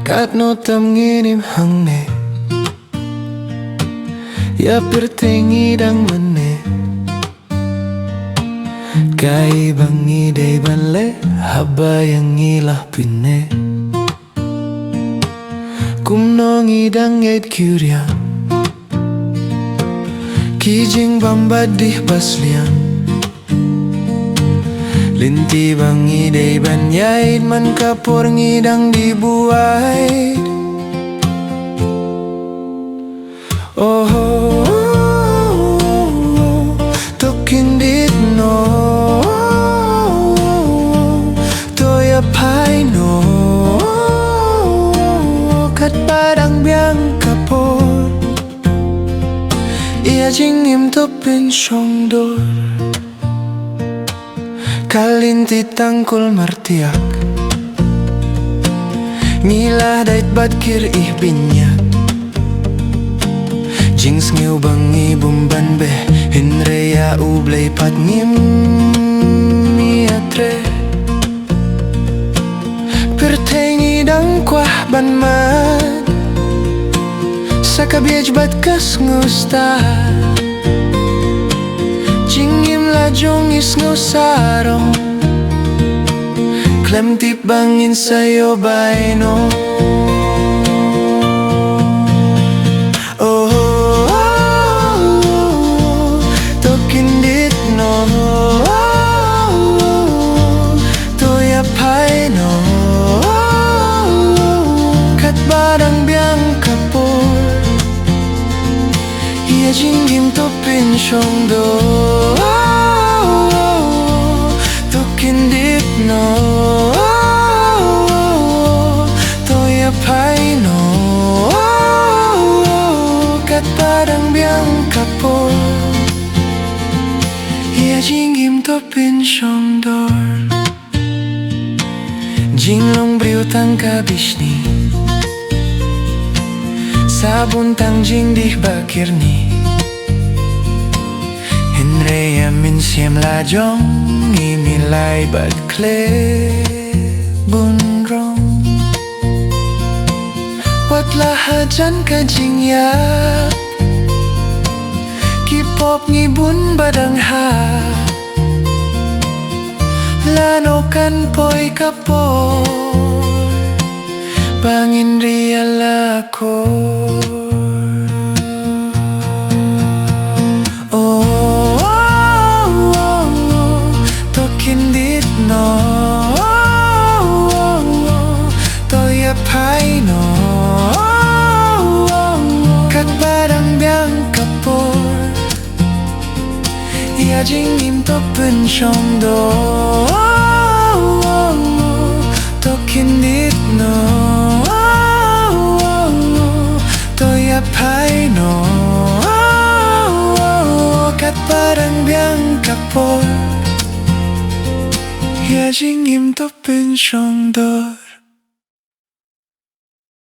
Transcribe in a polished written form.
Kat no tam nginim hang ne Ya pertengi dang mene Kai bangi day banle Haba yang ngilah pine Kum no ngidang ngait kyurya Kijing bambadih baslian Linti bangi day banyait Man kapur ngidang dibuai Oh, tokindit no Toya pai no Kat padang biang kapur Ia jingim topin syongdor Kalinti tangkul martiak Ngilah dait batkir ih binyak Jings ngiu bangi bumban be Hinreya ublay pat ngim miatre Pertengi dang kwah ban mat Sakabiej bat kas ngusta Jingim la jongis ngusarong Klem tip bangin sayo baino Jingim topin syongdo Tokindip no Toya pai no Kat padang biang kapor Ia jingim topin syongdor Jinglong briu tangka bishni Sabun tang jing dih bakir ni Henreya min siem la jong Imilay bad kle bunrong Wat lahajan ka jing yak Kipop ngibun badang ha Lanokan poi kapor Bangin rialakor Toya pai no Kat barang biang kapor Ia jingim topen syongdo Tokindit no Toya pai no Kat barang biang kapor Ia jingim topen syongdo